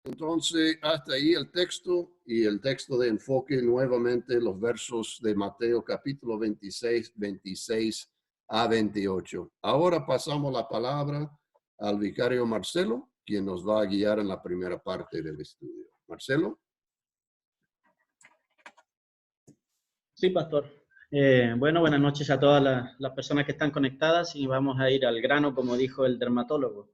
Entonces, hasta ahí el texto y el texto de enfoque nuevamente los versos de Mateo capítulo 26 a 28. Ahora pasamos la palabra al vicario Marcelo, quien nos va a guiar en la primera parte del estudio. Marcelo. Sí, pastor. Bueno, buenas noches a todas las personas que están conectadas y vamos a ir al grano, como dijo el dermatólogo,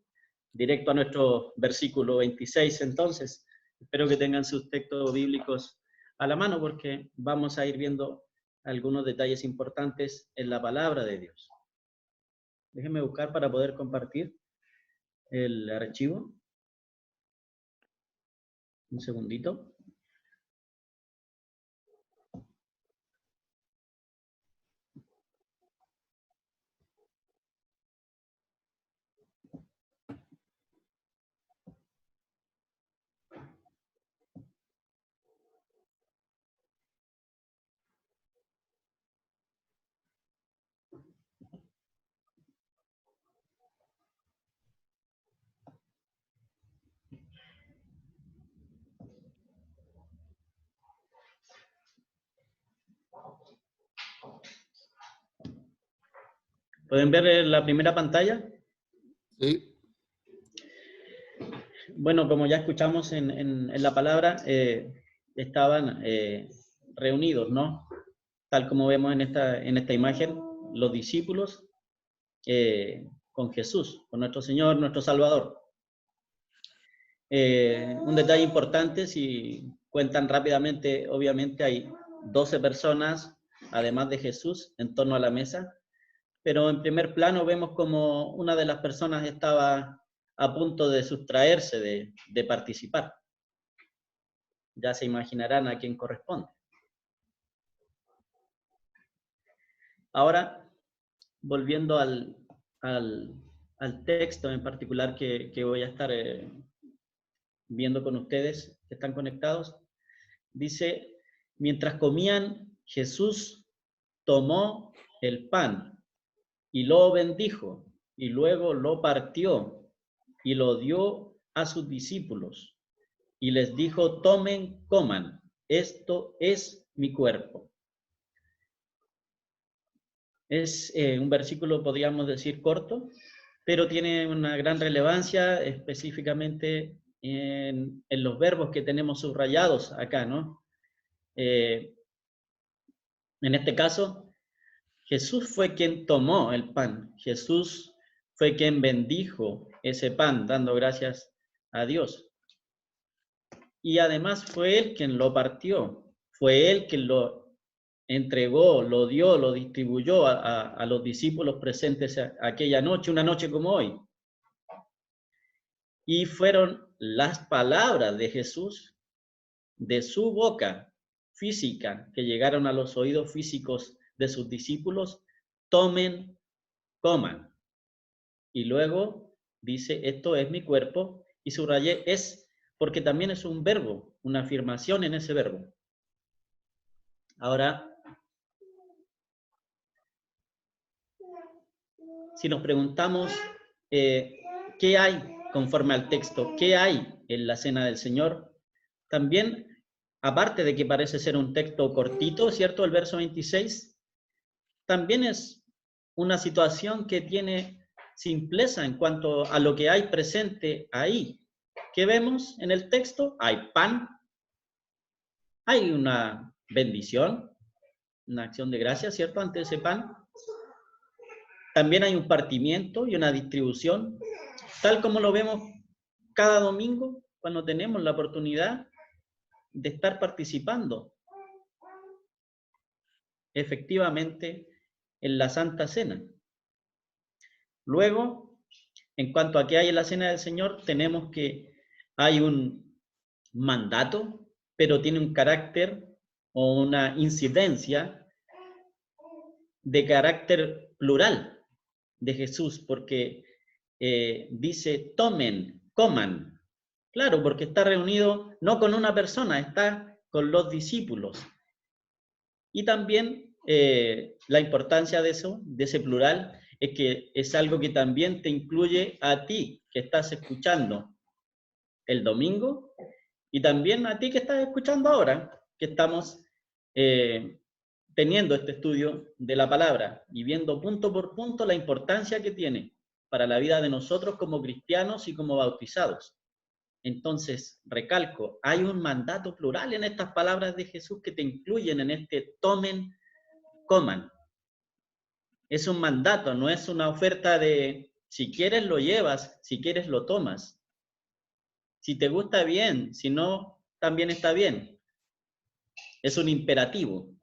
directo a nuestro versículo 26 entonces. Espero que tengan sus textos bíblicos a la mano porque vamos a ir viendo algunos detalles importantes en la palabra de Dios. Déjenme buscar para poder compartir el archivo. Un segundito. ¿Pueden ver la primera pantalla? Sí. Bueno, como ya escuchamos en la palabra, estaban reunidos, ¿no? Tal como vemos en esta imagen, los discípulos con Jesús, con nuestro Señor, nuestro Salvador. Un detalle importante, si cuentan rápidamente, obviamente hay 12 personas, además de Jesús, en torno a la mesa, pero en primer plano vemos como una de las personas estaba a punto de sustraerse de participar. Ya se imaginarán a quién corresponde. Ahora, volviendo al texto en particular que voy a estar viendo con ustedes que están conectados, dice, mientras comían, Jesús tomó el pan y lo bendijo y luego lo partió y lo dio a sus discípulos y les dijo, tomen, coman, esto es mi cuerpo. Es un versículo, podríamos decir, corto, pero tiene una gran relevancia específicamente en los verbos que tenemos subrayados acá, ¿no? En este caso, Jesús fue quien tomó el pan, Jesús fue quien bendijo ese pan, dando gracias a Dios. Y además fue Él quien lo partió, fue Él quien lo entregó, lo dio, lo distribuyó a los discípulos presentes aquella noche, una noche como hoy. Y fueron las palabras de Jesús, de su boca física, que llegaron a los oídos físicos de sus discípulos, tomen, coman. Y luego dice, esto es mi cuerpo, y subrayé es, porque también es un verbo, una afirmación en ese verbo. Ahora, si nos preguntamos qué hay conforme al texto, qué hay en la cena del Señor, también, aparte de que parece ser un texto cortito, ¿cierto? El verso 26, también es una situación que tiene simpleza en cuanto a lo que hay presente ahí. ¿Qué vemos en el texto? Hay pan, hay una bendición, una acción de gracias, ¿cierto? Ante ese pan. También hay un partimiento y una distribución, tal como lo vemos cada domingo cuando tenemos la oportunidad de estar participando efectivamente en la Santa Cena. Luego, en cuanto a qué hay en la Cena del Señor, tenemos que hay un mandato, pero tiene un carácter o una incidencia de carácter plural de Jesús, porque dice, tomen, coman. Claro, porque está reunido no con una persona, está con los discípulos. Y también la importancia de eso, de ese plural, es que es algo que también te incluye a ti, que estás escuchando. el domingo, y también a ti que estás escuchando ahora, que estamos teniendo este estudio de la palabra y viendo punto por punto la importancia que tiene para la vida de nosotros como cristianos y como bautizados. Entonces, recalco, hay un mandato plural en estas palabras de Jesús que te incluyen en este tomen, coman. Es un mandato, no es una oferta de si quieres lo llevas, si quieres lo tomas. Si te gusta bien, si no, también está bien. Es un imperativo.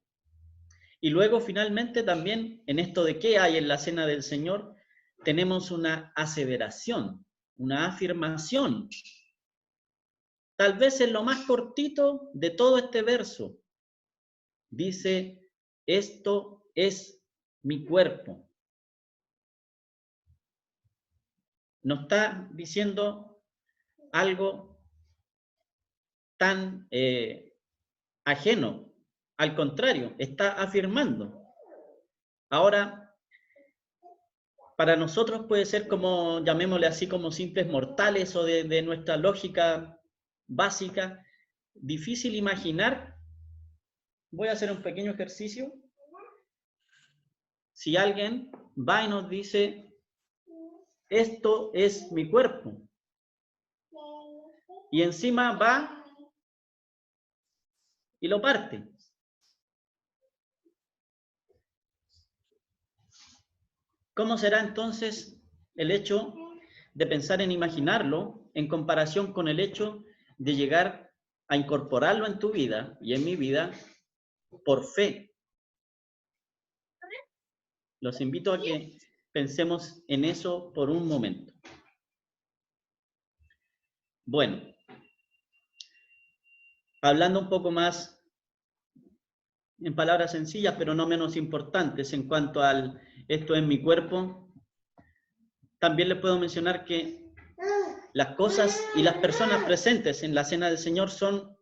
Y luego finalmente también en esto de qué hay en la cena del Señor, tenemos una aseveración, una afirmación. Tal vez es lo más cortito de todo este verso. Dice, esto es mi cuerpo. No está diciendo algo tan ajeno. Al contrario, está afirmando. Ahora, para nosotros puede ser como, llamémosle así, como simples mortales o de nuestra lógica básica, difícil imaginar. Voy a hacer un pequeño ejercicio. Si alguien va y nos dice, esto es mi cuerpo, y encima va y lo parte. ¿Cómo será entonces el hecho de pensar en imaginarlo en comparación con el hecho de llegar a incorporarlo en tu vida y en mi vida por fe? Los invito a que pensemos en eso por un momento. Bueno, hablando un poco más en palabras sencillas, pero no menos importantes en cuanto al esto es mi cuerpo, también les puedo mencionar que las cosas y las personas presentes en la cena del Señor son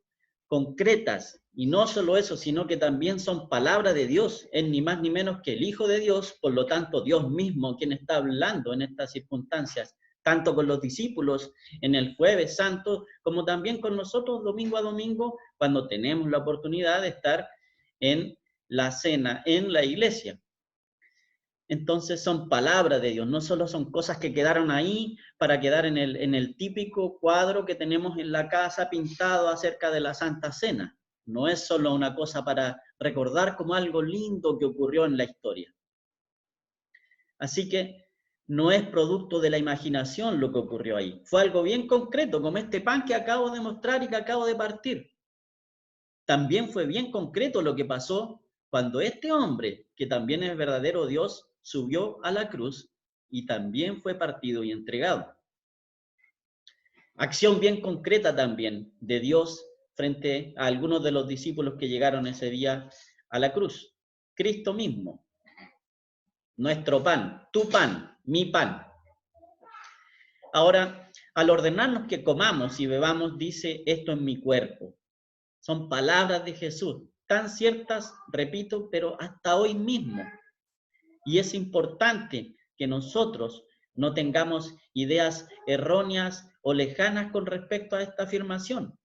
concretas, y no solo eso, sino que también son palabra de Dios, es ni más ni menos que el Hijo de Dios, por lo tanto Dios mismo quien está hablando en estas circunstancias, tanto con los discípulos en el Jueves Santo, como también con nosotros domingo a domingo, cuando tenemos la oportunidad de estar en la cena, en la iglesia. Entonces son palabras de Dios, no solo son cosas que quedaron ahí para quedar en el típico cuadro que tenemos en la casa pintado acerca de la Santa Cena. No es solo una cosa para recordar como algo lindo que ocurrió en la historia. Así que no es producto de la imaginación lo que ocurrió ahí. Fue algo bien concreto, como este pan que acabo de mostrar y que acabo de partir. También fue bien concreto lo que pasó cuando este hombre, que también es verdadero Dios, subió a la cruz y también fue partido y entregado. Acción bien concreta también de Dios frente a algunos de los discípulos que llegaron ese día a la cruz. Cristo mismo, nuestro pan, tu pan, mi pan. Ahora, al ordenarnos que comamos y bebamos, dice, esto es mi cuerpo. Son palabras de Jesús, tan ciertas, repito, pero hasta hoy mismo. Y es importante que nosotros no tengamos ideas erróneas o lejanas con respecto a esta afirmación.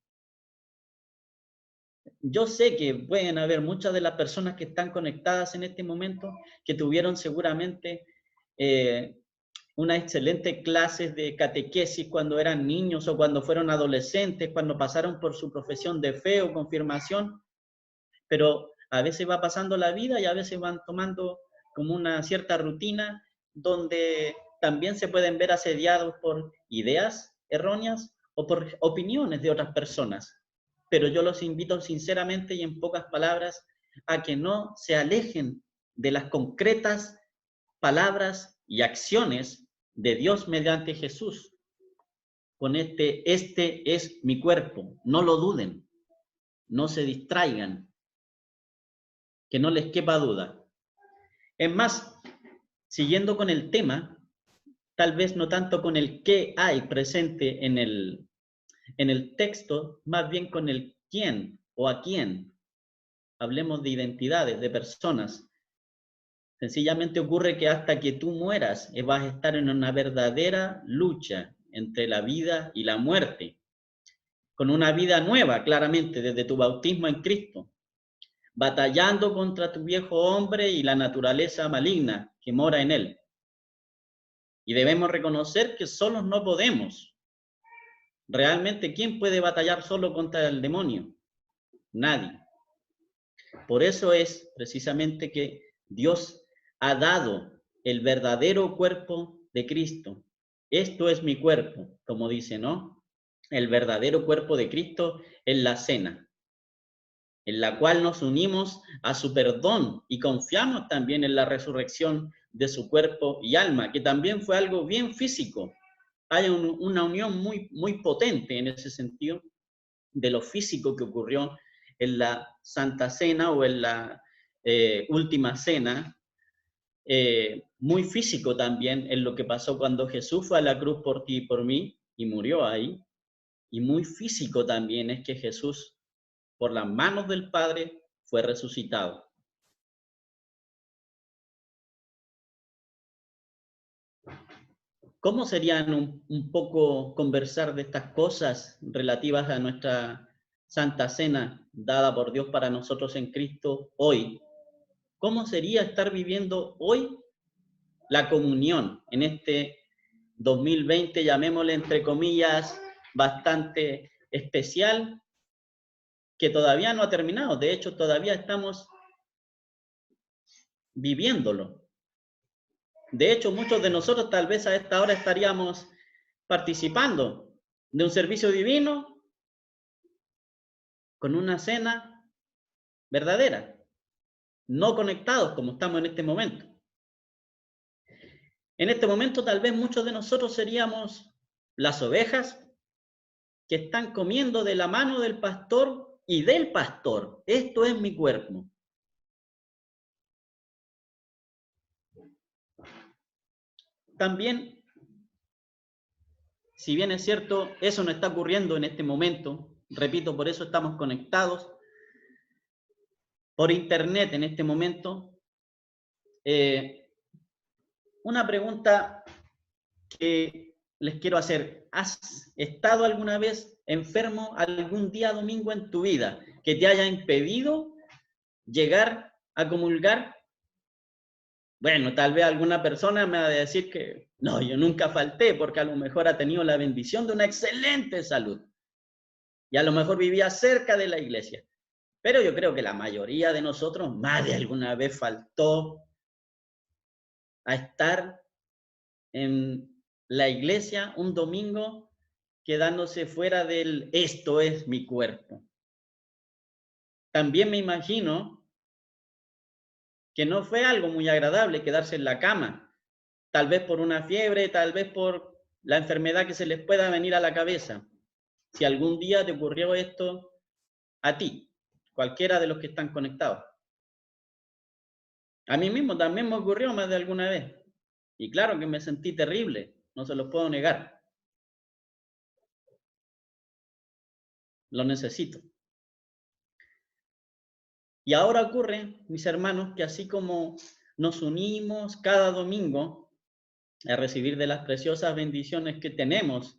Yo sé que pueden haber muchas de las personas que están conectadas en este momento que tuvieron seguramente unas excelentes clases de catequesis cuando eran niños o cuando fueron adolescentes, cuando pasaron por su profesión de fe o confirmación, pero a veces va pasando la vida y a veces van tomando como una cierta rutina donde también se pueden ver asediados por ideas erróneas o por opiniones de otras personas. Pero yo los invito sinceramente y en pocas palabras a que no se alejen de las concretas palabras y acciones de Dios mediante Jesús. Con este es mi cuerpo. No lo duden, no se distraigan, que no les quepa duda. Es más, siguiendo con el tema, tal vez no tanto con el qué hay presente en el texto, más bien con el quién o a quién. Hablemos de identidades, de personas. Sencillamente ocurre que hasta que tú mueras vas a estar en una verdadera lucha entre la vida y la muerte. con una vida nueva, claramente, desde tu bautismo en Cristo, batallando contra tu viejo hombre y la naturaleza maligna que mora en él. Y debemos reconocer que solos no podemos. Realmente, ¿quién puede batallar solo contra el demonio? Nadie. Por eso es precisamente que Dios ha dado el verdadero cuerpo de Cristo. Esto es mi cuerpo, como dice, ¿no? El verdadero cuerpo de Cristo es la cena, en la cual nos unimos a su perdón y confiamos también en la resurrección de su cuerpo y alma, que también fue algo bien físico. Hay una unión muy potente en ese sentido de lo físico que ocurrió en la Santa Cena o en la Última Cena, muy físico también en lo que pasó cuando Jesús fue a la cruz por ti y por mí y murió ahí, y muy físico también es que Jesús, por las manos del Padre, fue resucitado. ¿Cómo serían un poco conversar de estas cosas relativas a nuestra Santa Cena dada por Dios para nosotros en Cristo hoy? ¿Cómo sería estar viviendo hoy la comunión en este 2020, llamémosle entre comillas, bastante especial, que todavía no ha terminado? De hecho, todavía estamos viviéndolo. De hecho, muchos de nosotros tal vez a esta hora estaríamos participando de un servicio divino con una cena verdadera, no conectados como estamos en este momento. En este momento tal vez muchos de nosotros seríamos las ovejas que están comiendo de la mano del pastor y del pastor. Esto es mi cuerpo. También, si bien es cierto, eso no está ocurriendo en este momento, repito, por eso estamos conectados por internet en este momento. Una pregunta que les quiero hacer: ¿has estado alguna vez enfermo algún día domingo en tu vida que te haya impedido llegar a comulgar? Bueno, tal vez alguna persona me va a decir que no, yo nunca falté porque a lo mejor ha tenido la bendición de una excelente salud y a lo mejor vivía cerca de la iglesia. Pero yo creo que la mayoría de nosotros más de alguna vez faltó a estar en la iglesia un domingo quedándose fuera del esto es mi cuerpo. También me imagino que no fue algo muy agradable quedarse en la cama, tal vez por una fiebre, tal vez por la enfermedad que se les pueda venir a la cabeza. Si algún día te ocurrió esto a ti, cualquiera de los que están conectados. A mí mismo también me ocurrió más de alguna vez. Y claro que me sentí terrible, no se los puedo negar. Lo necesito. Y ahora ocurre, mis hermanos, que así como nos unimos cada domingo a recibir de las preciosas bendiciones que tenemos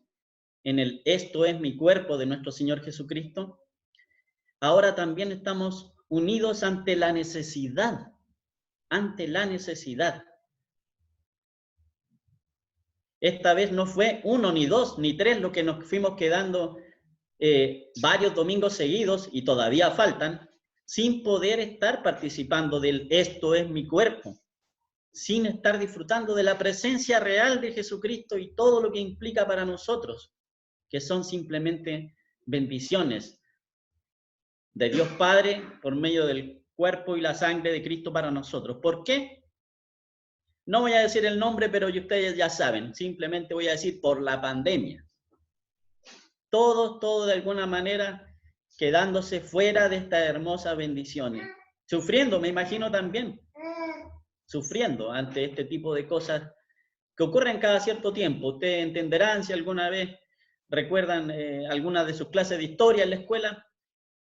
en el esto es mi cuerpo de nuestro Señor Jesucristo, ahora también estamos unidos ante la necesidad, ante la necesidad. Esta vez no fue uno, ni dos, ni tres lo que nos fuimos quedando varios domingos seguidos, y todavía faltan, sin poder estar participando del esto es mi cuerpo, sin estar disfrutando de la presencia real de Jesucristo y todo lo que implica para nosotros, que son simplemente bendiciones de Dios Padre por medio del cuerpo y la sangre de Cristo para nosotros. ¿Por qué? No voy a decir el nombre, pero ustedes ya saben, simplemente voy a decir por la pandemia. Todos de alguna manera quedándose fuera de estas hermosas bendiciones. Sufriendo, me imagino también. Sufriendo ante este tipo de cosas que ocurren cada cierto tiempo. Ustedes entenderán si alguna vez recuerdan alguna de sus clases de historia en la escuela,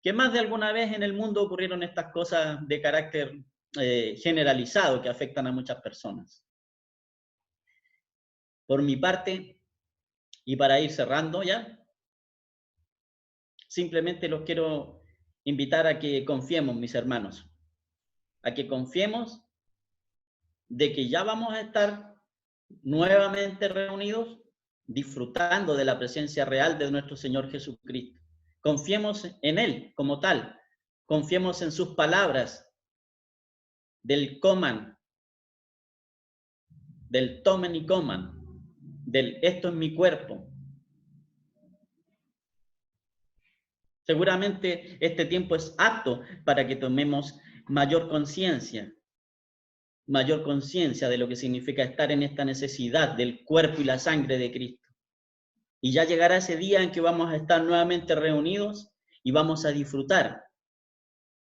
que más de alguna vez en el mundo ocurrieron estas cosas de carácter generalizado que afectan a muchas personas. Por mi parte, y para ir cerrando ya, simplemente los quiero invitar a que confiemos, mis hermanos, a que confiemos de que ya vamos a estar nuevamente reunidos, disfrutando de la presencia real de nuestro Señor Jesucristo. Confiemos en Él como tal, confiemos en sus palabras del coman, del tomen y coman, del esto es mi cuerpo. Seguramente este tiempo es apto para que tomemos mayor conciencia de lo que significa estar en esta necesidad del cuerpo y la sangre de Cristo. Y ya llegará ese día en que vamos a estar nuevamente reunidos y vamos a disfrutar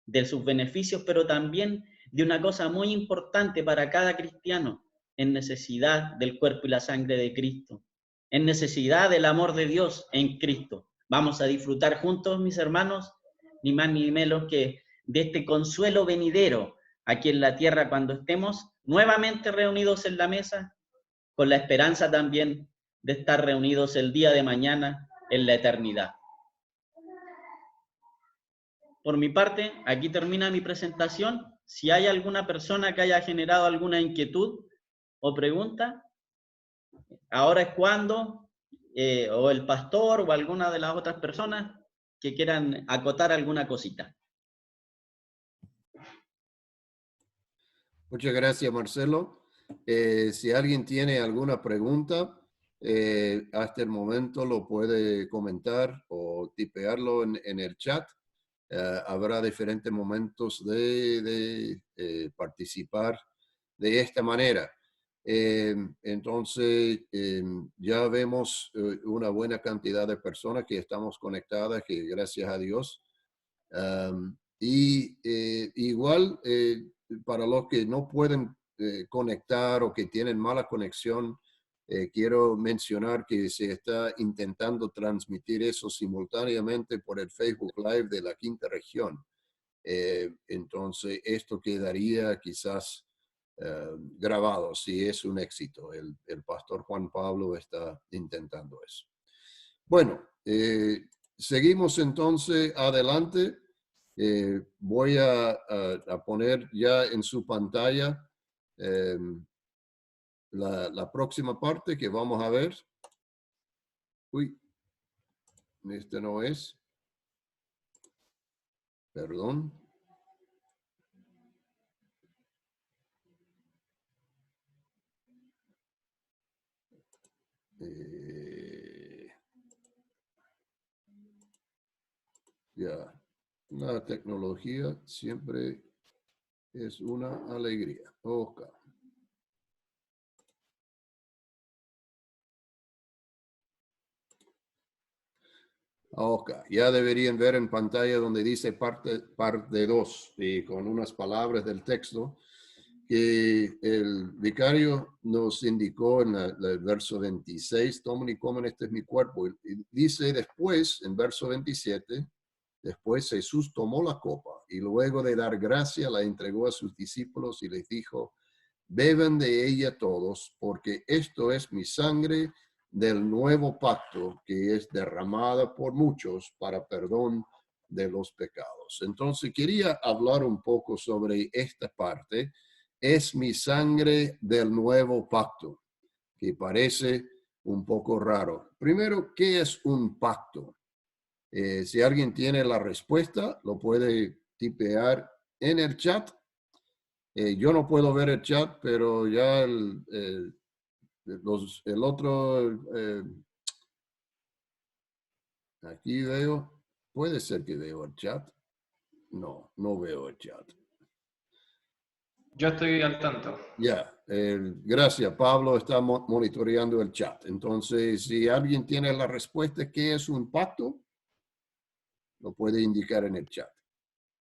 de sus beneficios, pero también de una cosa muy importante para cada cristiano, en necesidad del cuerpo y la sangre de Cristo, en necesidad del amor de Dios en Cristo. Vamos a disfrutar juntos, mis hermanos, ni más ni menos que de este consuelo venidero aquí en la tierra cuando estemos nuevamente reunidos en la mesa, con la esperanza también de estar reunidos el día de mañana en la eternidad. Por mi parte, aquí termina mi presentación. Si hay alguna persona que haya generado alguna inquietud o pregunta, ahora es cuando, o el pastor o alguna de las otras personas que quieran acotar alguna cosita. Muchas gracias, Marcelo. Si alguien tiene alguna pregunta, hasta el momento lo puede comentar o tipearlo en el chat. Habrá diferentes momentos de participar de esta manera. Entonces, ya vemos una buena cantidad de personas que estamos conectadas, que gracias a Dios. Igual, para los que no pueden conectar o que tienen mala conexión, quiero mencionar que se está intentando transmitir eso simultáneamente por el Facebook Live de la Quinta Región. Entonces, esto quedaría quizás grabado si es un éxito. El pastor Juan Pablo está intentando eso. Bueno, seguimos entonces adelante. Voy a poner ya en su pantalla la próxima parte que vamos a ver. Uy, este no es. Perdón. Ya, la tecnología siempre es una alegría. Ok. Ok, ya deberían ver en pantalla donde dice parte 2 y con unas palabras del texto que el vicario nos indicó en el verso 26, tomen y comen, este es mi cuerpo. Y dice después, en verso 27, después Jesús tomó la copa y luego de dar gracia la entregó a sus discípulos y les dijo, beban de ella todos, porque esto es mi sangre del nuevo pacto que es derramada por muchos para perdón de los pecados. Entonces quería hablar un poco sobre esta parte. Es mi sangre del nuevo pacto, que parece un poco raro. Primero, ¿qué es un pacto? Si alguien tiene la respuesta, lo puede tipear en el chat. Yo no puedo ver el chat, pero ya el otro, aquí veo, puede ser que veo el chat. No, no veo el chat. Yo estoy al tanto. Ya, gracias. Pablo está monitoreando el chat. Entonces, si alguien tiene la respuesta, ¿qué es un pacto? Lo puede indicar en el chat.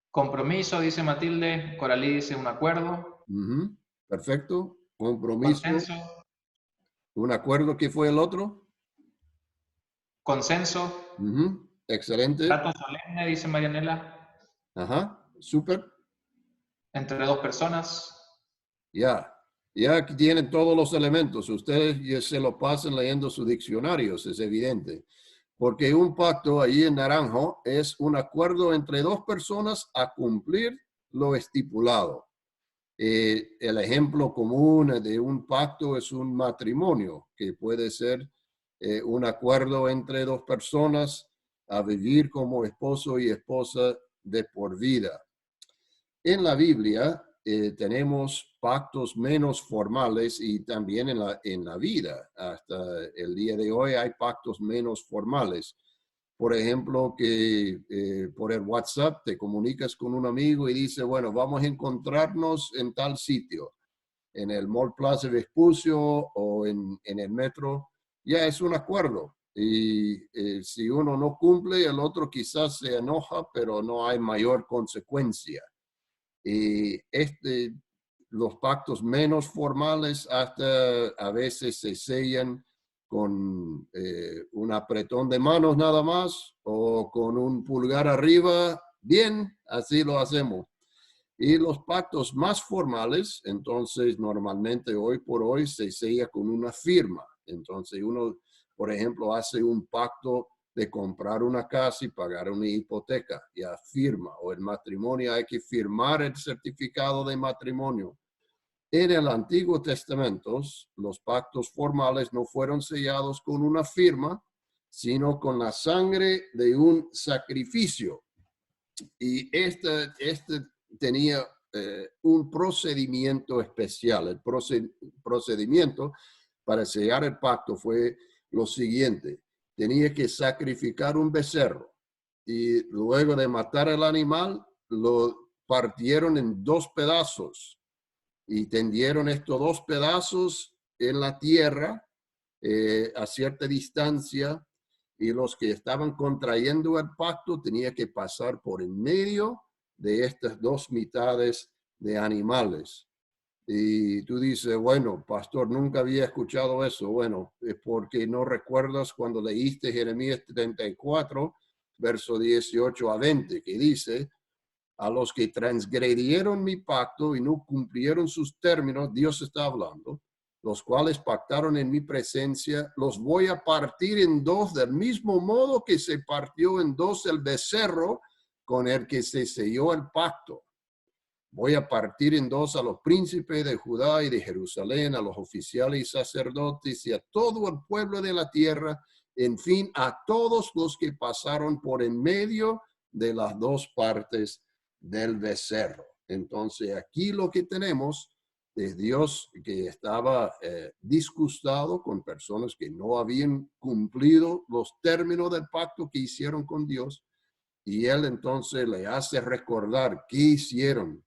Compromiso, dice Matilde. Coralí dice un acuerdo. Perfecto. Compromiso. Consenso. ¿Un acuerdo? ¿Qué fue el otro? Consenso. Excelente. Trato solemne, dice Marianela. Ajá, súper. Entre dos personas. Ya aquí tienen todos los elementos. Ustedes ya se lo pasan leyendo sus diccionarios, es evidente. Porque un pacto ahí en naranjo es un acuerdo entre dos personas a cumplir lo estipulado. El ejemplo común de un pacto es un matrimonio, que puede ser un acuerdo entre dos personas a vivir como esposo y esposa de por vida. En la Biblia tenemos pactos menos formales y también en la vida. Hasta el día de hoy hay pactos menos formales. Por ejemplo, que por el WhatsApp te comunicas con un amigo y dice, bueno, vamos a encontrarnos en tal sitio, en el Mall Plaza Vespucio o en el metro. Ya es un acuerdo. Y si uno no cumple, el otro quizás se enoja, pero no hay mayor consecuencia. Y los pactos menos formales hasta a veces se sellan con un apretón de manos nada más o con un pulgar arriba. Bien, así lo hacemos. Y los pactos más formales, entonces normalmente hoy por hoy se sella con una firma. Entonces uno, por ejemplo, hace un pacto de comprar una casa y pagar una hipoteca, ya firma, o el matrimonio hay que firmar el certificado de matrimonio. En el Antiguo Testamento, los pactos formales no fueron sellados con una firma, sino con la sangre de un sacrificio. Y este tenía un procedimiento especial. El procedimiento para sellar el pacto fue lo siguiente. Tenía que sacrificar un becerro y luego de matar al animal, lo partieron en dos pedazos y tendieron estos dos pedazos en la tierra a cierta distancia, y los que estaban contrayendo el pacto tenían que pasar por en medio de estas dos mitades de animales. Y tú dices, bueno, pastor, nunca había escuchado eso. Bueno, es porque no recuerdas cuando leíste Jeremías 34, verso 18 a 20, que dice, a los que transgredieron mi pacto y no cumplieron sus términos, Dios está hablando, los cuales pactaron en mi presencia, los voy a partir en dos del mismo modo que se partió en dos el becerro con el que se selló el pacto. Voy a partir en dos a los príncipes de Judá y de Jerusalén, a los oficiales y sacerdotes y a todo el pueblo de la tierra, en fin, a todos los que pasaron por en medio de las dos partes del becerro. Entonces, aquí lo que tenemos es Dios que estaba disgustado con personas que no habían cumplido los términos del pacto que hicieron con Dios, y él entonces le hace recordar qué hicieron.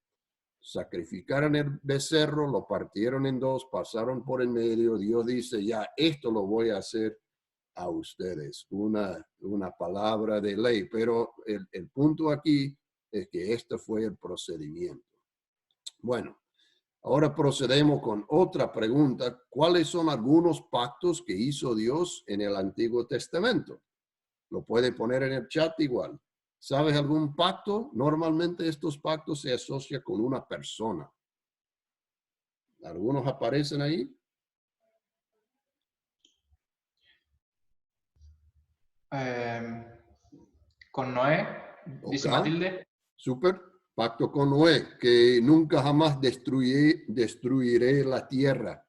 Sacrificaron el becerro, lo partieron en dos, pasaron por el medio. Dios dice, ya, esto lo voy a hacer a ustedes. Una palabra de ley, pero el punto aquí es que este fue el procedimiento. Bueno, ahora procedemos con otra pregunta. ¿Cuáles son algunos pactos que hizo Dios en el Antiguo Testamento? Lo puede poner en el chat igual. ¿Sabes algún pacto? Normalmente estos pactos se asocian con una persona. ¿Algunos aparecen ahí? Con Noé, dice Ok, Matilde. súper. Pacto con Noé, que nunca jamás destruiré la tierra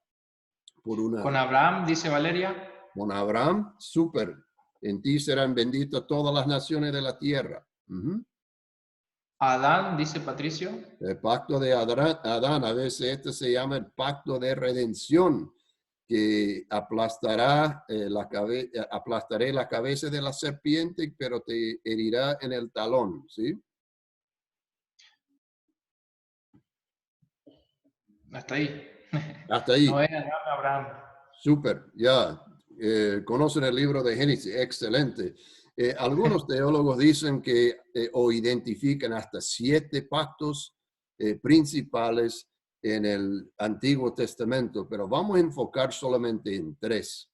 por Con una... Abraham, dice Valeria. Con Abraham, súper. En ti serán benditas todas las naciones de la tierra. Adán, dice Patricio. El pacto de Adán, a veces este se llama el pacto de redención, que aplastaré la cabeza de la serpiente, pero te herirá en el talón, ¿sí? Hasta ahí. Hasta ahí. Noé, Adán, Abraham. Súper, ya. Conocen el libro de Génesis, excelente. Algunos teólogos dicen que o identifican hasta 7 pactos principales en el Antiguo Testamento, pero vamos a enfocar solamente en 3.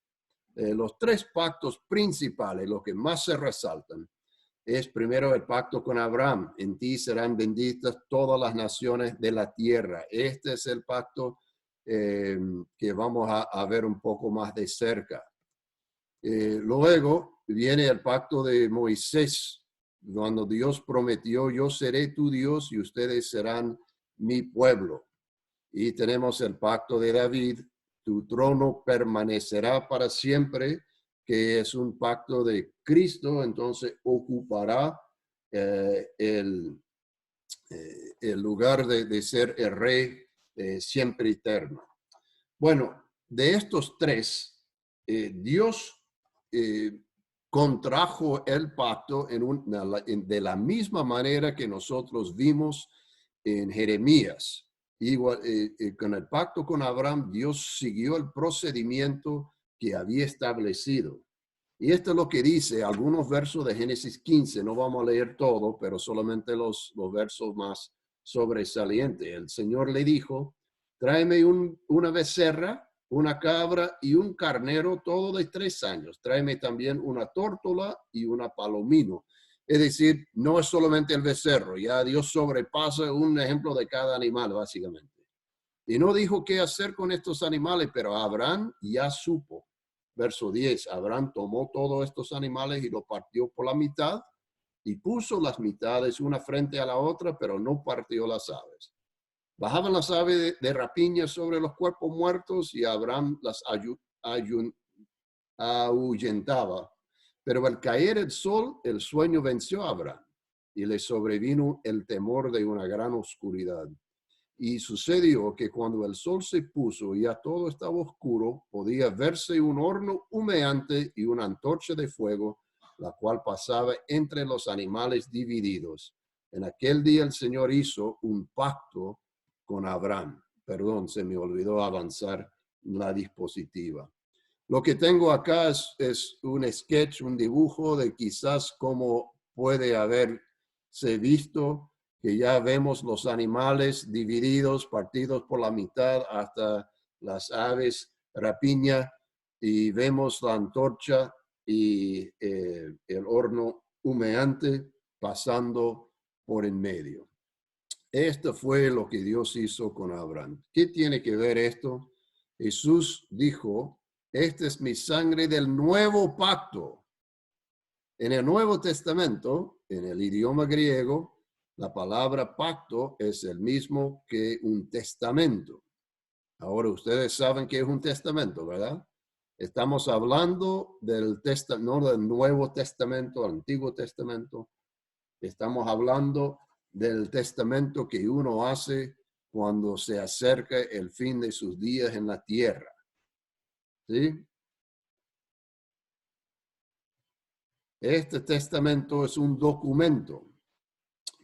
Los 3 pactos principales, los que más se resaltan, es primero el pacto con Abraham. En ti serán benditas todas las naciones de la tierra. Este es el pacto que vamos a ver un poco más de cerca. Luego viene el pacto de Moisés, cuando Dios prometió, yo seré tu Dios y ustedes serán mi pueblo. Y tenemos el pacto de David, tu trono permanecerá para siempre, que es un pacto de Cristo, entonces ocupará el lugar de ser el rey siempre eterno. Bueno, de estos tres, Dios contrajo el pacto de la misma manera que nosotros vimos en Jeremías. Igual, con el pacto con Abraham, Dios siguió el procedimiento que había establecido. Y esto es lo que dice algunos versos de Génesis 15. No vamos a leer todo, pero solamente los versos más sobresalientes. El Señor le dijo, tráeme una becerra, una cabra y un carnero, todo de 3 años. Tráeme también una tórtola y una palomino. Es decir, no es solamente el becerro, ya Dios sobrepasa un ejemplo de cada animal, básicamente. Y no dijo qué hacer con estos animales, pero Abraham ya supo. Verso 10, Abraham tomó todos estos animales y los partió por la mitad y puso las mitades una frente a la otra, pero no partió las aves. Bajaban las aves de rapiña sobre los cuerpos muertos y Abraham las ahuyentaba. Pero al caer el sol, el sueño venció a Abraham y le sobrevino el temor de una gran oscuridad. Y sucedió que cuando el sol se puso y ya todo estaba oscuro, podía verse un horno humeante y una antorcha de fuego, la cual pasaba entre los animales divididos. En aquel día el Señor hizo un pacto con Abraham. Perdón, se me olvidó avanzar la dispositiva. Lo que tengo acá es un sketch, un dibujo de quizás cómo puede haberse visto, que ya vemos los animales divididos, partidos por la mitad hasta las aves rapiña, y vemos la antorcha y el horno humeante pasando por en medio. Esto fue lo que Dios hizo con Abraham. ¿Qué tiene que ver esto? Jesús dijo, esta es mi sangre del nuevo pacto. En el Nuevo Testamento, en el idioma griego, la palabra pacto es el mismo que un testamento. Ahora ustedes saben qué es un testamento, ¿verdad? Estamos hablando no del Nuevo Testamento, Antiguo Testamento. Estamos hablando del testamento que uno hace cuando se acerca el fin de sus días en la tierra. ¿Sí? Este testamento es un documento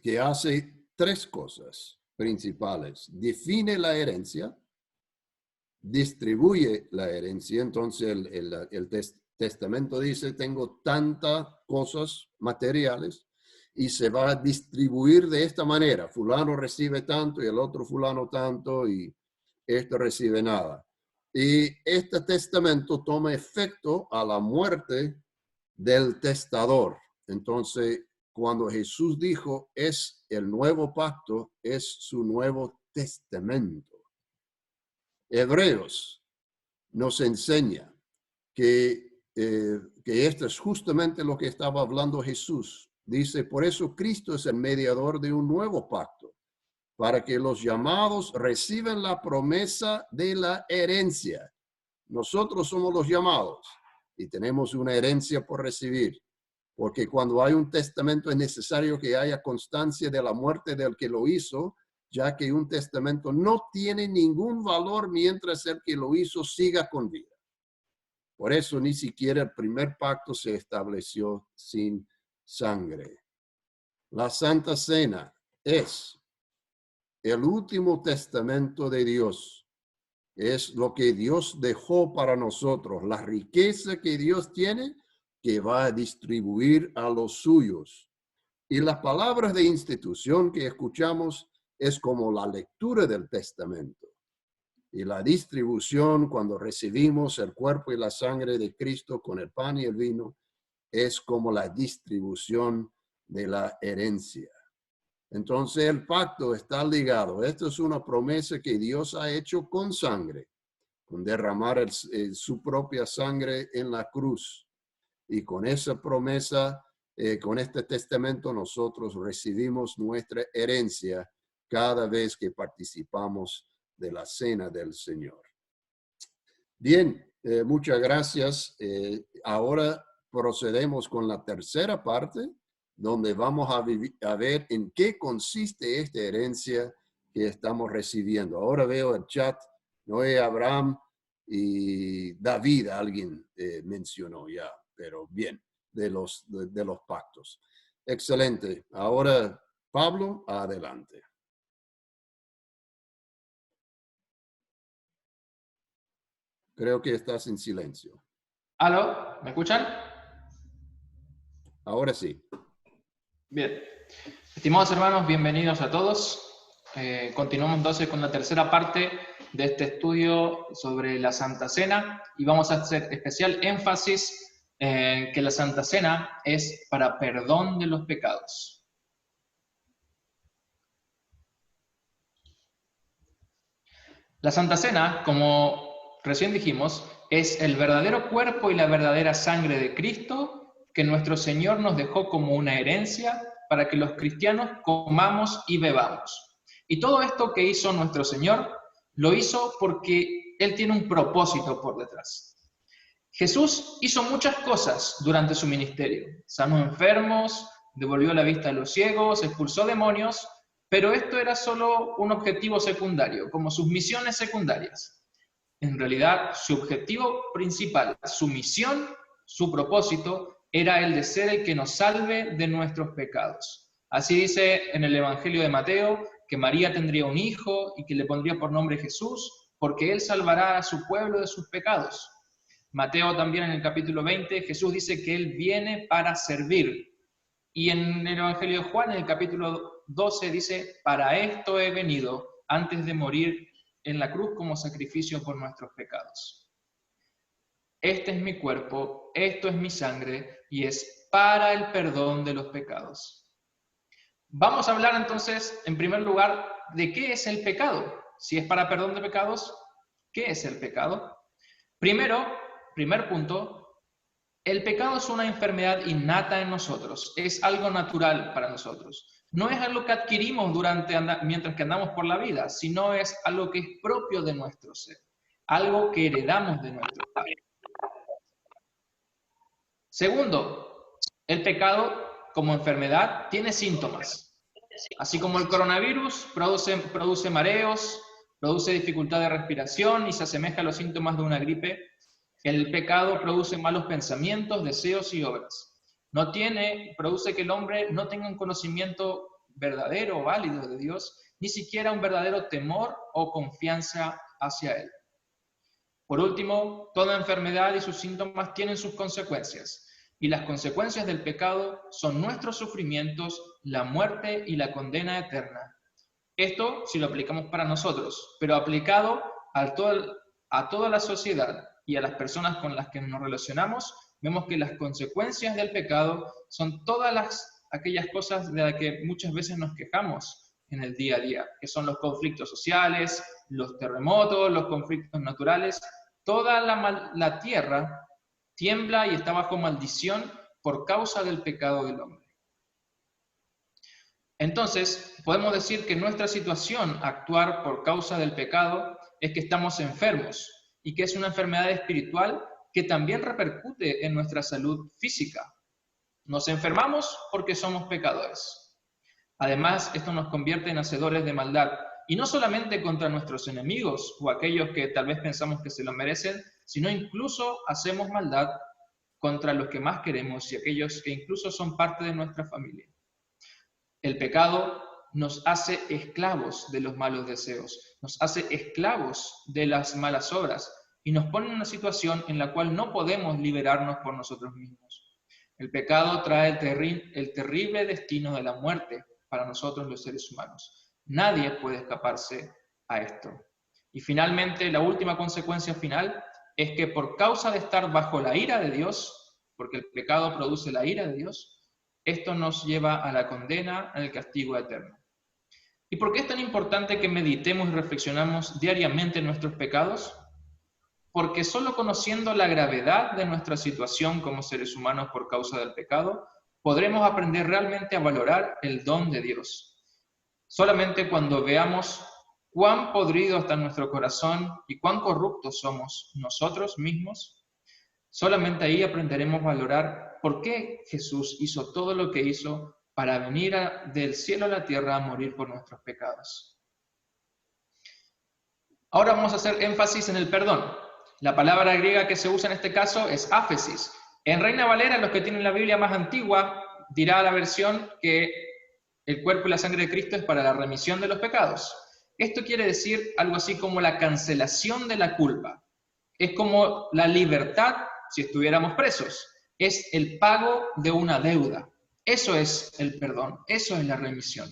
que hace 3 cosas principales. Define la herencia, distribuye la herencia. Entonces el testamento dice, tengo tantas cosas materiales y se va a distribuir de esta manera. Fulano recibe tanto y el otro fulano tanto y este recibe nada. Y este testamento toma efecto a la muerte del testador. Entonces, cuando Jesús dijo, es el nuevo pacto, es su nuevo testamento. Hebreos nos enseña que esto es justamente lo que estaba hablando Jesús. Dice, por eso Cristo es el mediador de un nuevo pacto, para que los llamados reciban la promesa de la herencia. Nosotros somos los llamados y tenemos una herencia por recibir, porque cuando hay un testamento es necesario que haya constancia de la muerte del que lo hizo, ya que un testamento no tiene ningún valor mientras el que lo hizo siga con vida. Por eso ni siquiera el primer pacto se estableció sin sangre. La Santa Cena es el último testamento de Dios. Es lo que Dios dejó para nosotros, la riqueza que Dios tiene que va a distribuir a los suyos. Y las palabras de institución que escuchamos es como la lectura del testamento. Y la distribución, cuando recibimos el cuerpo y la sangre de Cristo con el pan y el vino, es como la distribución de la herencia. Entonces el pacto está ligado. Esto es una promesa que Dios ha hecho con sangre, con derramar su propia sangre en la cruz. y con esa promesa, con este testamento, nosotros recibimos nuestra herencia cada vez que participamos de la cena del Señor. Bien, muchas gracias. Ahora procedemos con la tercera parte, donde vamos a ver en qué consiste esta herencia que estamos recibiendo. Ahora veo el chat, Noé, Abraham y David, alguien mencionó ya, pero bien, de los pactos. Excelente. Ahora, Pablo, adelante. Creo que estás en silencio. ¿Aló? ¿Me escuchan? Ahora sí. Bien. Estimados hermanos, bienvenidos a todos. Continuamos entonces con la tercera parte de este estudio sobre la Santa Cena y vamos a hacer especial énfasis en que la Santa Cena es para perdón de los pecados. La Santa Cena, como recién dijimos, es el verdadero cuerpo y la verdadera sangre de Cristo que nuestro Señor nos dejó como una herencia para que los cristianos comamos y bebamos. Y todo esto que hizo nuestro Señor, lo hizo porque Él tiene un propósito por detrás. Jesús hizo muchas cosas durante su ministerio. Sanó enfermos, devolvió la vista a los ciegos, expulsó demonios, pero esto era solo un objetivo secundario, como sus misiones secundarias. En realidad, su objetivo principal, su misión, su propósito, era el de ser el que nos salve de nuestros pecados. Así dice en el Evangelio de Mateo que María tendría un hijo y que le pondría por nombre Jesús, porque él salvará a su pueblo de sus pecados. Mateo también en el capítulo 20, Jesús dice que él viene para servir. Y en el Evangelio de Juan, en el capítulo 12, dice, para esto he venido, antes de morir en la cruz como sacrificio por nuestros pecados. Este es mi cuerpo, esto es mi sangre, y es para el perdón de los pecados. Vamos a hablar entonces, en primer lugar, de qué es el pecado. Si es para perdón de pecados, ¿qué es el pecado? Primer punto, el pecado es una enfermedad innata en nosotros, es algo natural para nosotros. No es algo que adquirimos mientras que andamos por la vida, sino es algo que es propio de nuestro ser, algo que heredamos de nuestros padres. Segundo, el pecado como enfermedad tiene síntomas. Así como el coronavirus produce mareos, produce dificultad de respiración y se asemeja a los síntomas de una gripe, el pecado produce malos pensamientos, deseos y obras. Produce que el hombre no tenga un conocimiento verdadero o válido de Dios, ni siquiera un verdadero temor o confianza hacia Él. Por último, toda enfermedad y sus síntomas tienen sus consecuencias, y las consecuencias del pecado son nuestros sufrimientos, la muerte y la condena eterna. Esto si lo aplicamos para nosotros, pero aplicado a toda la sociedad y a las personas con las que nos relacionamos, vemos que las consecuencias del pecado son todas aquellas cosas de las que muchas veces nos quejamos en el día a día, que son los conflictos sociales, los terremotos, los conflictos naturales. Toda la tierra tiembla y está bajo maldición por causa del pecado del hombre. Entonces, podemos decir que nuestra situación actuar por causa del pecado es que estamos enfermos y que es una enfermedad espiritual que también repercute en nuestra salud física. Nos enfermamos porque somos pecadores. Además, esto nos convierte en hacedores de maldad, y no solamente contra nuestros enemigos o aquellos que tal vez pensamos que se lo merecen, sino incluso hacemos maldad contra los que más queremos y aquellos que incluso son parte de nuestra familia. El pecado nos hace esclavos de los malos deseos, nos hace esclavos de las malas obras y nos pone en una situación en la cual no podemos liberarnos por nosotros mismos. El pecado trae el terrible destino de la muerte para nosotros los seres humanos. Nadie puede escaparse a esto. Y finalmente, la última consecuencia final es que por causa de estar bajo la ira de Dios, porque el pecado produce la ira de Dios, esto nos lleva a la condena, al castigo eterno. ¿Y por qué es tan importante que meditemos y reflexionamos diariamente en nuestros pecados? porque solo conociendo la gravedad de nuestra situación como seres humanos por causa del pecado, podremos aprender realmente a valorar el don de Dios. Solamente cuando veamos cuán podrido está nuestro corazón y cuán corruptos somos nosotros mismos, solamente ahí aprenderemos a valorar por qué Jesús hizo todo lo que hizo para venir del cielo a la tierra a morir por nuestros pecados. Ahora vamos a hacer énfasis en el perdón. La palabra griega que se usa en este caso es áfesis. En Reina Valera, los que tienen la Biblia más antigua, dirá la versión que el cuerpo y la sangre de Cristo es para la remisión de los pecados. Esto quiere decir algo así como la cancelación de la culpa. Es como la libertad si estuviéramos presos. Es el pago de una deuda. Eso es el perdón, eso es la remisión.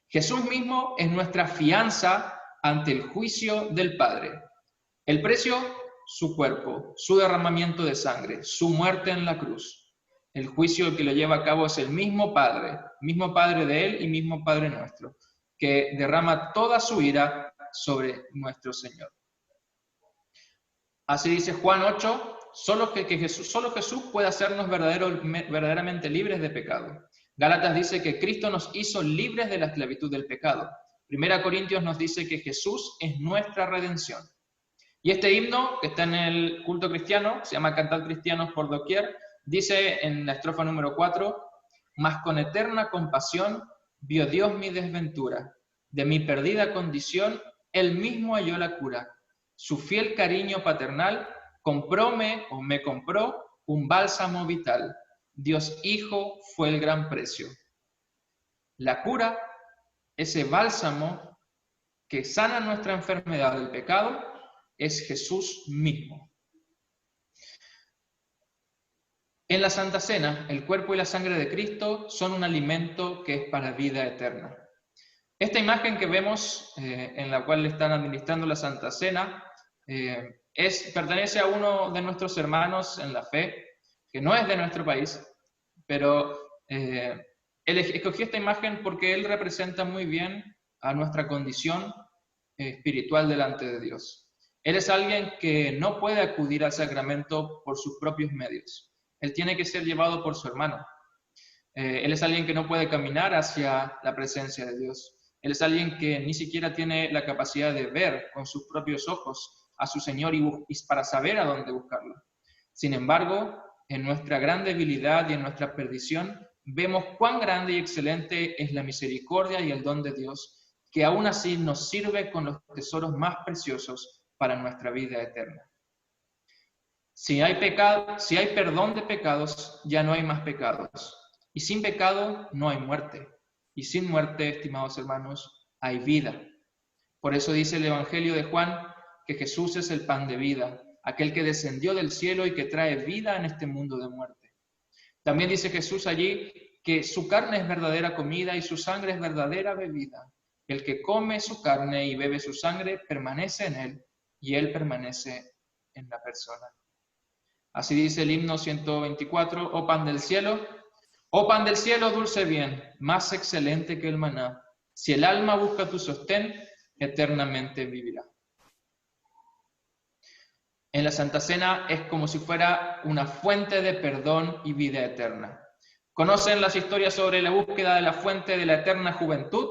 Jesús mismo es nuestra fianza ante el juicio del Padre. El precio, su cuerpo, su derramamiento de sangre, su muerte en la cruz. El juicio que lo lleva a cabo es el mismo Padre de Él y mismo Padre nuestro, que derrama toda su ira sobre nuestro Señor. Así dice Juan 8, solo Jesús puede hacernos verdaderamente libres de pecado. Gálatas dice que Cristo nos hizo libres de la esclavitud del pecado. 1 Corintios nos dice que Jesús es nuestra redención. Y este himno, que está en el culto cristiano, se llama Cantar Cristianos por Doquier, dice en la estrofa número 4, «Mas con eterna compasión vio Dios mi desventura, de mi perdida condición, Él mismo halló la cura. Su fiel cariño paternal me compró un bálsamo vital. Dios Hijo fue el gran precio». La cura, ese bálsamo que sana nuestra enfermedad del pecado, es Jesús mismo. En la Santa Cena, el cuerpo y la sangre de Cristo son un alimento que es para vida eterna. Esta imagen que vemos, en la cual le están administrando la Santa Cena, pertenece a uno de nuestros hermanos en la fe, que no es de nuestro país, pero él escogió esta imagen porque él representa muy bien a nuestra condición espiritual delante de Dios. Él es alguien que no puede acudir al sacramento por sus propios medios. Él tiene que ser llevado por su hermano. Él es alguien que no puede caminar hacia la presencia de Dios. Él es alguien que ni siquiera tiene la capacidad de ver con sus propios ojos a su Señor y para saber a dónde buscarlo. Sin embargo, en nuestra gran debilidad y en nuestra perdición, vemos cuán grande y excelente es la misericordia y el don de Dios, que aún así nos sirve con los tesoros más preciosos para nuestra vida eterna. Si hay perdón de pecados, ya no hay más pecados. Y sin pecado no hay muerte. Y sin muerte, estimados hermanos, hay vida. Por eso dice el Evangelio de Juan que Jesús es el pan de vida, aquel que descendió del cielo y que trae vida en este mundo de muerte. También dice Jesús allí que su carne es verdadera comida y su sangre es verdadera bebida. El que come su carne y bebe su sangre permanece en él y él permanece en la persona. Así dice el himno 124, oh pan del cielo, dulce bien, más excelente que el maná. Si el alma busca tu sostén, eternamente vivirá. En la Santa Cena es como si fuera una fuente de perdón y vida eterna. ¿Conocen las historias sobre la búsqueda de la fuente de la eterna juventud?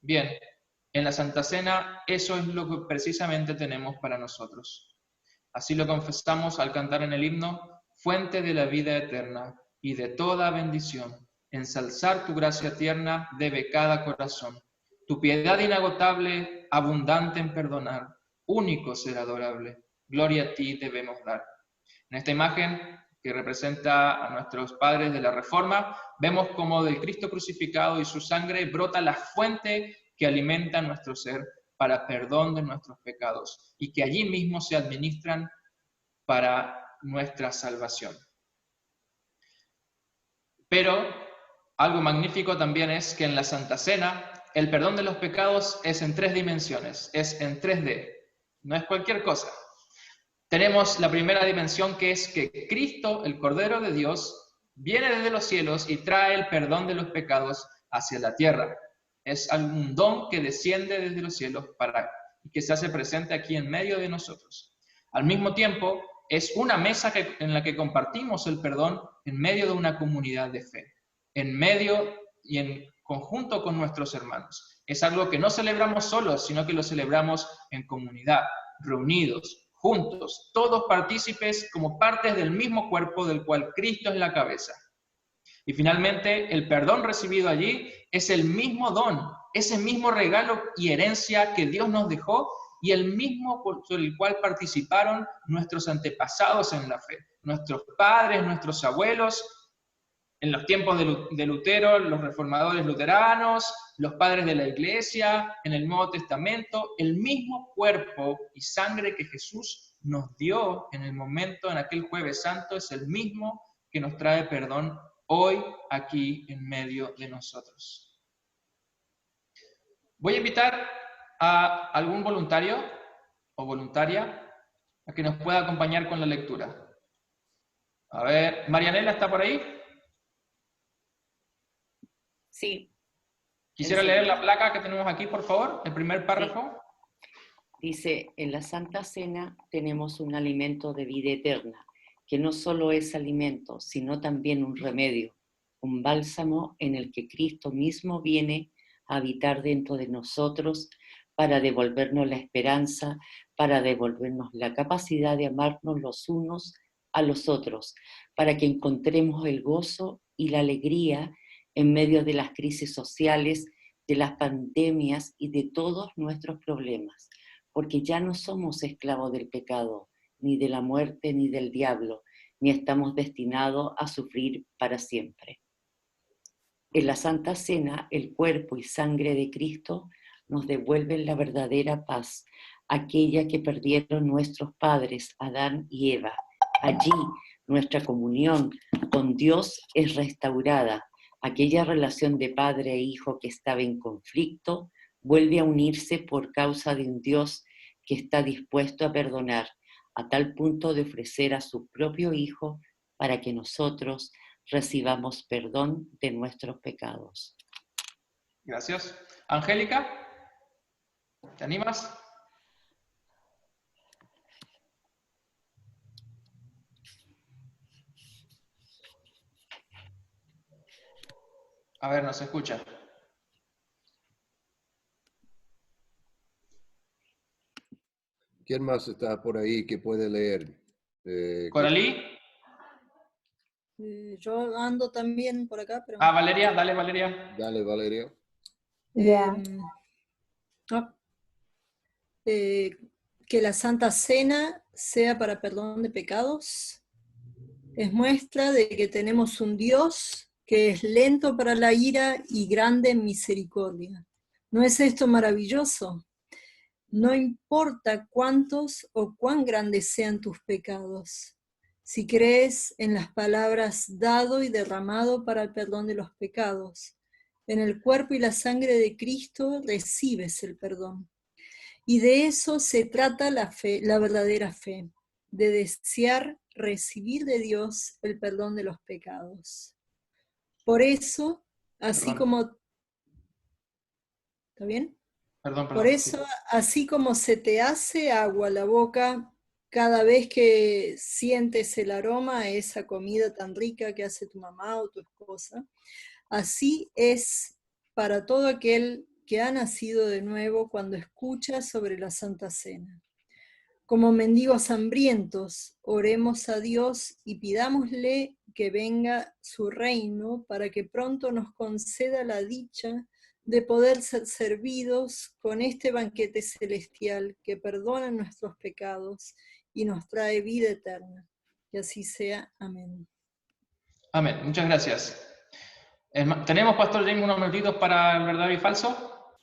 Bien, en la Santa Cena eso es lo que precisamente tenemos para nosotros. Así lo confesamos al cantar en el himno, fuente de la vida eterna y de toda bendición. Ensalzar tu gracia tierna debe cada corazón. Tu piedad inagotable, abundante en perdonar, único ser adorable. Gloria a ti debemos dar. En esta imagen que representa a nuestros padres de la Reforma, vemos como del Cristo crucificado y su sangre brota la fuente que alimenta nuestro ser para perdón de nuestros pecados y que allí mismo se administran para nuestra salvación. Pero algo magnífico también es que en la Santa Cena el perdón de los pecados es en 3 dimensiones, es en 3D, no es cualquier cosa. Tenemos la primera dimensión, que es que Cristo, el Cordero de Dios, viene desde los cielos y trae el perdón de los pecados hacia la tierra. Es un don que desciende desde los cielos y que se hace presente aquí en medio de nosotros. Al mismo tiempo, es una mesa en la que compartimos el perdón en medio de una comunidad de fe, en medio y en conjunto con nuestros hermanos. Es algo que no celebramos solos, sino que lo celebramos en comunidad, reunidos, juntos, todos partícipes como partes del mismo cuerpo del cual Cristo es la cabeza. Y finalmente, el perdón recibido allí es el mismo don, ese mismo regalo y herencia que Dios nos dejó y el mismo por el cual participaron nuestros antepasados en la fe, nuestros padres, nuestros abuelos, en los tiempos de Lutero, los reformadores luteranos, los padres de la Iglesia, en el Nuevo Testamento, el mismo cuerpo y sangre que Jesús nos dio en el momento, en aquel Jueves Santo, es el mismo que nos trae perdón hoy, aquí, en medio de nosotros. Voy a invitar a algún voluntario o voluntaria a que nos pueda acompañar con la lectura. A ver, ¿Marianela está por ahí? Sí. Quisiera leer la placa que tenemos aquí, por favor, el primer párrafo. Sí. Dice, en la Santa Cena tenemos un alimento de vida eterna, que no solo es alimento, sino también un remedio, un bálsamo en el que Cristo mismo viene a habitar dentro de nosotros para devolvernos la esperanza, para devolvernos la capacidad de amarnos los unos a los otros, para que encontremos el gozo y la alegría en medio de las crisis sociales, de las pandemias y de todos nuestros problemas, porque ya no somos esclavos del pecado, ni de la muerte, ni del diablo, ni estamos destinados a sufrir para siempre. En la Santa Cena, el cuerpo y sangre de Cristo nos devuelven la verdadera paz, aquella que perdieron nuestros padres, Adán y Eva. Allí, nuestra comunión con Dios es restaurada. Aquella relación de padre e hijo que estaba en conflicto vuelve a unirse por causa de un Dios que está dispuesto a perdonar, a tal punto de ofrecer a su propio Hijo para que nosotros recibamos perdón de nuestros pecados. Gracias. Angélica, ¿te animas? A ver, nos escucha. ¿Quién más está por ahí que puede leer? ¿Coralí? Yo ando también por acá, pero... Valeria, dale, Valeria. Dale, Valeria. Que la Santa Cena sea para perdón de pecados. Es muestra de que tenemos un Dios que es lento para la ira y grande en misericordia. ¿No es esto maravilloso? No importa cuántos o cuán grandes sean tus pecados. Si crees en las palabras dado y derramado para el perdón de los pecados, en el cuerpo y la sangre de Cristo recibes el perdón. Y de eso se trata la fe, la verdadera fe, de desear recibir de Dios el perdón de los pecados. Por eso, así como... ¿Está bien? Perdón. Por eso, así como se te hace agua la boca cada vez que sientes el aroma a esa comida tan rica que hace tu mamá o tu esposa, así es para todo aquel que ha nacido de nuevo cuando escucha sobre la Santa Cena. Como mendigos hambrientos, oremos a Dios y pidámosle que venga su reino para que pronto nos conceda la dicha de poder ser servidos con este banquete celestial que perdona nuestros pecados y nos trae vida eterna. Que así sea. Amén. Amén. Muchas gracias. ¿Tenemos, Pastor James, unos minutitos para el verdadero y falso?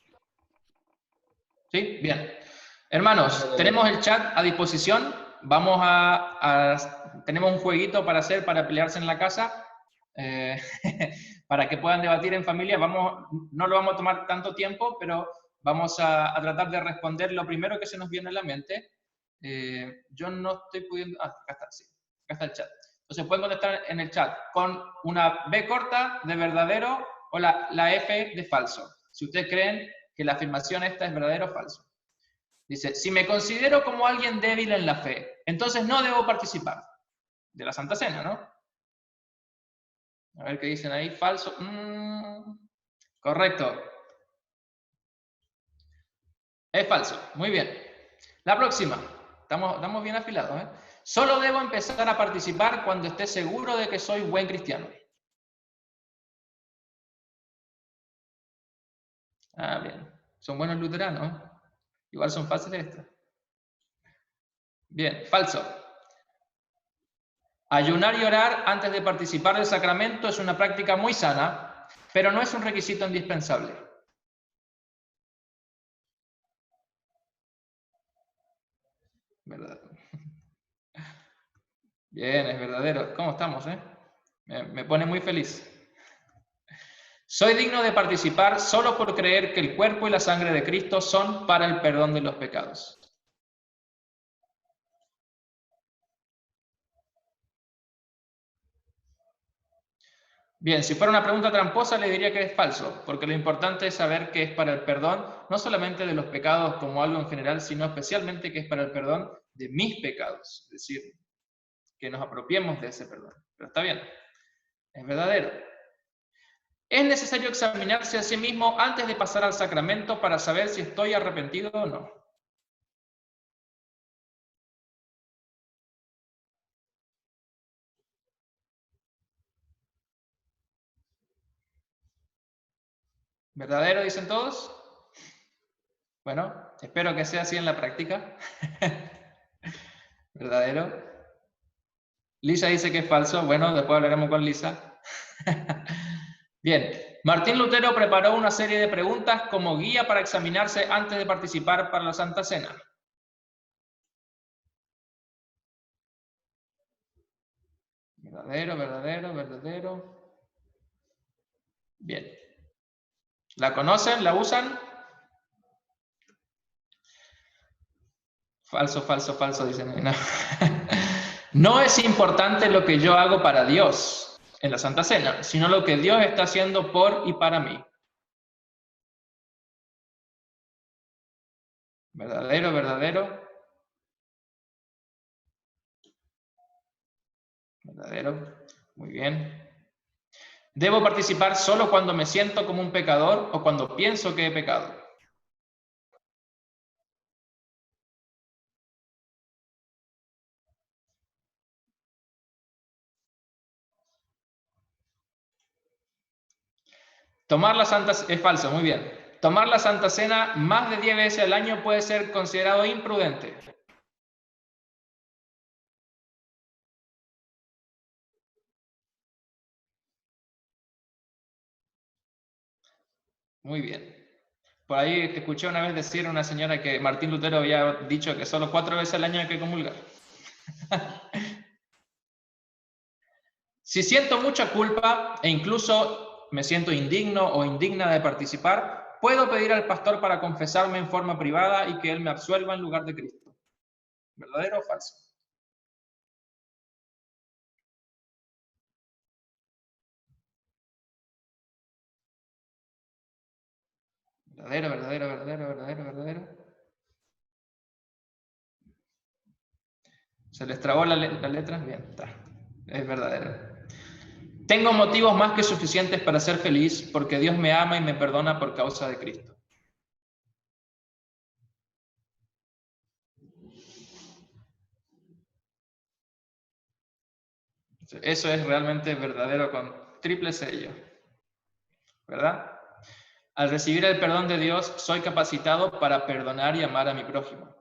¿Sí? Bien. Hermanos, tenemos el chat a disposición. Vamos tenemos un jueguito para hacer para pelearse en la casa. Para que puedan debatir en familia. No lo vamos a tomar tanto tiempo, pero vamos a tratar de responder lo primero que se nos viene a la mente. Yo no estoy pudiendo... acá está, sí. Acá está el chat. Entonces pueden contestar en el chat con una B corta de verdadero o la F de falso. Si ustedes creen que la afirmación esta es verdadero o falso. Dice, si me considero como alguien débil en la fe, entonces no debo participar de la Santa Cena, ¿no? A ver qué dicen ahí. Falso. Correcto. Es falso. Muy bien. La próxima. Estamos bien afilados, ¿eh? Solo debo empezar a participar cuando esté seguro de que soy buen cristiano. Ah, bien. Son buenos luteranos, ¿eh? Igual son fáciles estas. Bien, falso. Ayunar y orar antes de participar del sacramento es una práctica muy sana, pero no es un requisito indispensable. ¿Verdad? Bien, es verdadero. ¿Cómo estamos, eh? Me pone muy feliz. Soy digno de participar solo por creer que el cuerpo y la sangre de Cristo son para el perdón de los pecados. Bien, si fuera una pregunta tramposa le diría que es falso, porque lo importante es saber que es para el perdón, no solamente de los pecados como algo en general, sino especialmente que es para el perdón de mis pecados. Es decir, que nos apropiemos de ese perdón. Pero está bien, es verdadero. Es necesario examinarse a sí mismo antes de pasar al sacramento para saber si estoy arrepentido o no. ¿Verdadero, dicen todos? Bueno, espero que sea así en la práctica. ¿Verdadero? Lisa dice que es falso. Bueno, después hablaremos con Lisa. Bien, Martín Lutero preparó una serie de preguntas como guía para examinarse antes de participar para la Santa Cena. Verdadero, verdadero, verdadero. Bien. ¿La conocen? ¿La usan? Falso, falso, falso, dicen. No. No es importante lo que yo hago para Dios en la Santa Cena, sino lo que Dios está haciendo por y para mí. ¿Verdadero, verdadero? ¿Verdadero? Muy bien. ¿Debo participar solo cuando me siento como un pecador o cuando pienso que he pecado? Tomar la Santa Cena, es falso, muy bien. Tomar la Santa Cena más de 10 veces al año puede ser considerado imprudente. Muy bien. Por ahí te escuché una vez decir a una señora que Martín Lutero había dicho que solo 4 veces al año hay que comulgar. Si siento mucha culpa e incluso me siento indigno o indigna de participar, puedo pedir al pastor para confesarme en forma privada y que él me absuelva en lugar de Cristo. ¿Verdadero o falso? Verdadero, verdadero, verdadero, verdadero, verdadero. ¿Se les trabó la letra? Bien, está. Es verdadero. Tengo motivos más que suficientes para ser feliz porque Dios me ama y me perdona por causa de Cristo. Eso es realmente verdadero con triple sello. ¿Verdad? Al recibir el perdón de Dios, soy capacitado para perdonar y amar a mi prójimo.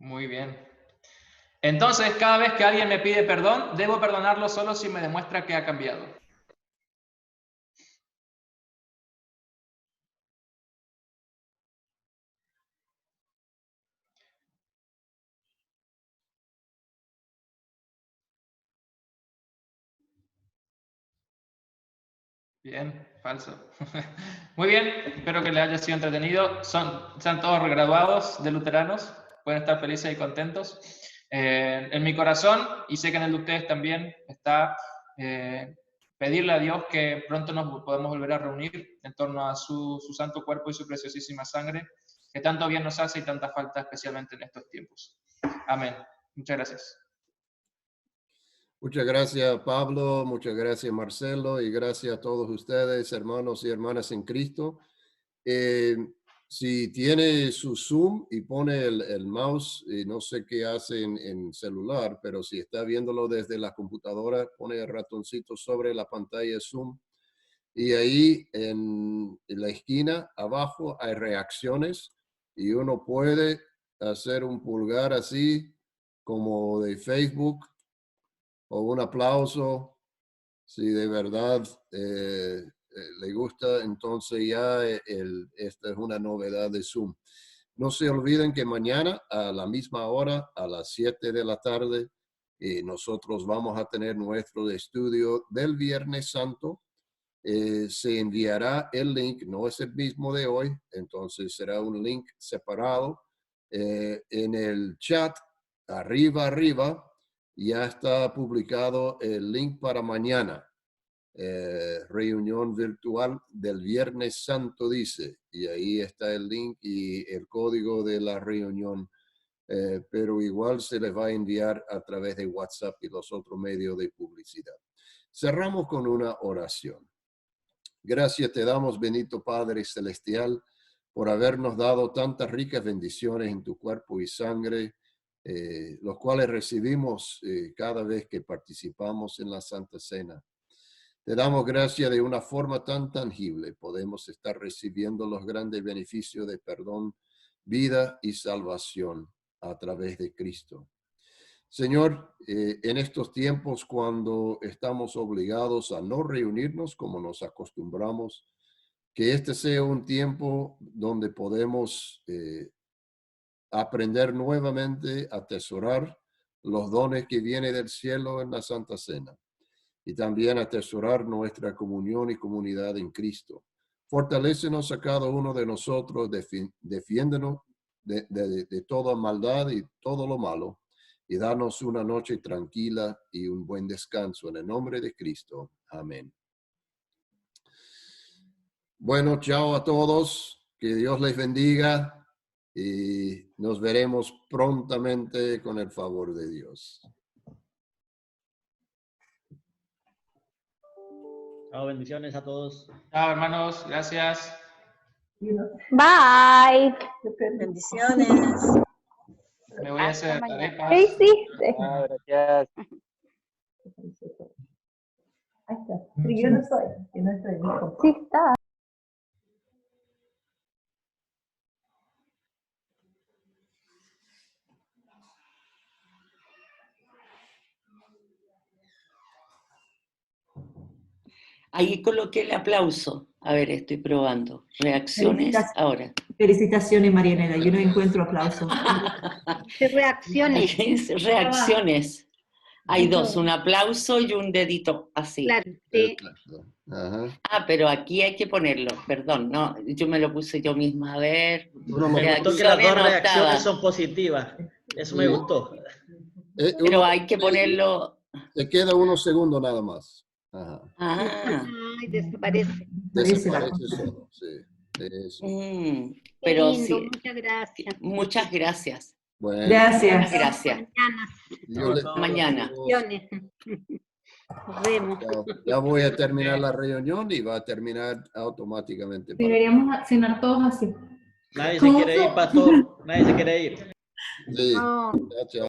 Muy bien. Entonces, cada vez que alguien me pide perdón, debo perdonarlo solo si me demuestra que ha cambiado. Bien, falso. Muy bien, espero que les haya sido entretenido. Sean todos regraduados de luteranos, pueden estar felices y contentos. En mi corazón, y sé que en el de ustedes también, está pedirle a Dios que pronto nos podamos volver a reunir en torno a su santo cuerpo y su preciosísima sangre, que tanto bien nos hace y tanta falta, especialmente en estos tiempos. Amén. Muchas gracias. Muchas gracias, Pablo. Muchas gracias, Marcelo. Y gracias a todos ustedes, hermanos y hermanas en Cristo. Si tiene su Zoom y pone el mouse, y no sé qué hace en celular, pero si está viéndolo desde la computadora, pone el ratoncito sobre la pantalla Zoom. Y ahí en la esquina abajo hay reacciones y uno puede hacer un pulgar así como de Facebook o un aplauso si de verdad le gusta. Entonces ya esta es una novedad de Zoom. No se olviden que mañana a la misma hora, a las 7 de la tarde, nosotros vamos a tener nuestro estudio del Viernes Santo. Se enviará el link, no es el mismo de hoy, entonces será un link separado. En el chat, arriba, ya está publicado el link para mañana. Reunión virtual del Viernes Santo, dice, y ahí está el link y el código de la reunión, pero igual se les va a enviar a través de WhatsApp y los otros medios de publicidad. Cerramos con una oración. Gracias te damos, bendito Padre Celestial, por habernos dado tantas ricas bendiciones en tu cuerpo y sangre, los cuales recibimos cada vez que participamos en la Santa Cena. Te damos gracias de una forma tan tangible. Podemos estar recibiendo los grandes beneficios de perdón, vida y salvación a través de Cristo. Señor, en estos tiempos cuando estamos obligados a no reunirnos como nos acostumbramos, que este sea un tiempo donde podemos aprender nuevamente a atesorar los dones que vienen del cielo en la Santa Cena y también atesorar nuestra comunión y comunidad en Cristo. Fortalécenos a cada uno de nosotros, defiéndenos de toda maldad y todo lo malo, y danos una noche tranquila y un buen descanso en el nombre de Cristo. Amén. Bueno, chao a todos. Que Dios les bendiga y nos veremos prontamente con el favor de Dios. Chao, bendiciones a todos. Chao, hermanos. Gracias. Bye. Bendiciones. Me voy a hacer Hasta mañana. arepas. ¿Qué hiciste? Gracias. Ahí está. Pero yo no soy, que no estoy en mi compa. Sí, está. Ahí coloqué el aplauso. A ver, estoy probando. Reacciones ahora. Felicitaciones, Marianela. Yo no encuentro aplausos. Reacciones. Reacciones. Hay dos, un aplauso y un dedito así. Claro, sí. Ajá. Ah, pero aquí hay que ponerlo, perdón, no, yo me lo puse yo misma, a ver. Uno Me lo- gustó que las dos Reacciones reacciones notadas. son positivas. Eso me Sí. gustó. Pero uno- hay que ponerlo. Te queda unos segundos nada más. Ajá. Ah, Ay, desaparece. Parece la Desaparece cosa. solo, sí. Eso. Qué pero lindo, sí, muchas gracias. muchas gracias. Bueno, Gracias. Gracias. Mañana. yo les- Mañana. Bendiciones. Nos vemos. Ya voy a terminar la reunión y va a terminar automáticamente. Deberíamos cenar todos así. Nadie se quiere ir, pastor. Nadie se quiere ir. Sí. No. Chao, chao.